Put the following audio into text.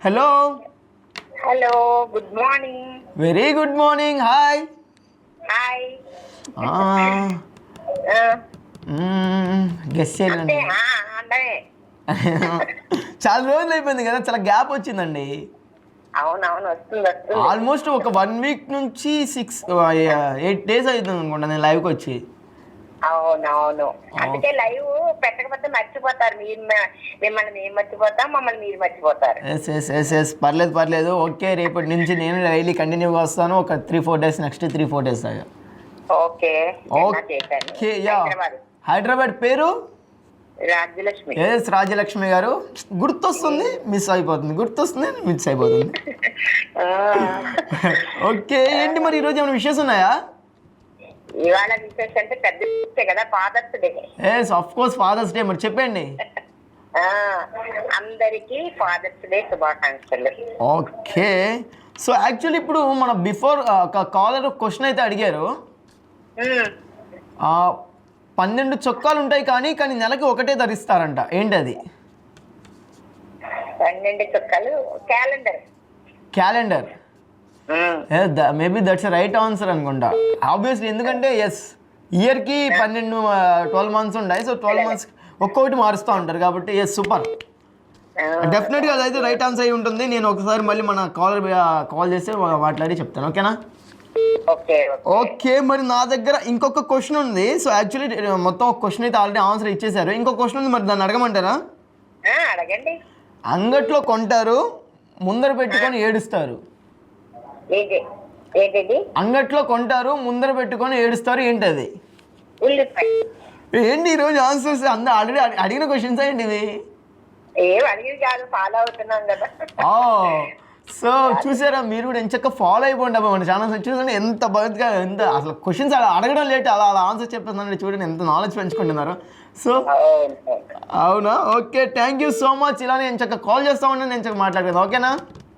Hello hello good morning. Very good morning. Hi. Hi. Guess చేయండి. అంటే చాలా రోజులు అయిపోయింది కదా, చాలా గ్యాప్ వచ్చిందండి. అవునవును, వస్తుంది వస్తుంది. ఆల్మోస్ట్ ఒక 1 వీక్ నుంచి 8 days అవుతుంది అనుకుంటా నేను లైవ్కి వచ్చి. అవునవును, అందుకే లైవ్ పెట్టకపోతే మర్చిపోతారు. మిమ్మల్ని మేము మర్చిపోతాం, మమ్మల్ని మీరు మర్చిపోతారు. ఎస్ పర్లేదు. ఓకే, రేపటి నుంచి నేను డైలీ కంటిన్యూగా వస్తాను. ఒక 3-4 days, నెక్స్ట్ 3-4 days దాకా. ఓకే. హైదరాబాద్ పేరు రాజ్యలక్ష్మి. ఎస్ రాజ్యలక్ష్మి గారు. గుర్తొస్తుంది, మిస్ అయిపోతుంది, మిస్ అయిపోతుంది. ఓకే, ఏంటి మరి ఈరోజు ఏమైనా విషయాలు ఉన్నాయా? ఇవాళ విశేషం అంటే పెద్ద విషయం కదా, father's day. Yes of course father's day, మరి చెప్పండి. అందరికి ఫాదర్స్ డే శుభాకాంక్షలు. ఓకే, సో యాక్చువల్లీ ఇప్పుడు మన బిఫోర్ కాలర్ క్వశ్చన్ అయితే అడిగారు. 12 చొక్కాలు ఉంటాయి కానీ నెలకి ఒకటే ధరిస్తారంట, ఏంటి అది? 12 చొక్కాలు calendar. Maybe that's right answer అనుకుంటా, ఆబ్వియస్లీ. ఎందుకంటే ఎస్, ఇయర్కి 12 months ఉంటాయి. సో 12 months ఒక్కొక్కటి మారుస్తూ ఉంటారు కాబట్టి ఎస్, సూపర్. డెఫినెట్గా అదైతే రైట్ ఆన్సర్ అయి ఉంటుంది. నేను ఒకసారి మళ్ళీ మన కాల్ చేసి మాట్లాడి చెప్తాను, ఓకేనా? ఓకే, మరి నా దగ్గర ఇంకొక క్వశ్చన్ ఉంది. సో యాక్చువల్లీ మొత్తం ఒక క్వశ్చన్ అయితే ఆల్రెడీ ఆన్సర్ ఇచ్చేసారు. ఇంకొక క్వశ్చన్ ఉంది, మరి దాన్ని అడగమంటారా? అడగండి. అంగట్లో కొంటారు, ముందర పెట్టుకొని ఏడుస్తారు. అంగట్లో కొంటారు, ముందర పెట్టుకొని ఏడుస్తారు, ఏంటి అది? ఏంటి ఈరోజు ఆన్సర్స్ అందరూ ఆల్రెడీ అడిగిన క్వశ్చన్స్ ఏంటి ఇది? సో చూసారా, మీరు కూడా ఎంచక్క ఫాలో అయిపోండి అబ్బా మన ఛానల్స్. చూడండి ఎంత బాగా, ఎంత అసలు క్వశ్చన్స్ అడగడం లేట్, అలా ఆన్సర్ చెప్పేస్తున్నారండి. చూడండి ఎంత నాలెడ్జ్ పెంచుకుంటున్నారు. సో అవునా, okay, thank you so much. ఇలానే ఎంచక్క కాల్ చేస్తా ఉండండి, ఎంచక్క మాట్లాడేది, ఓకేనా?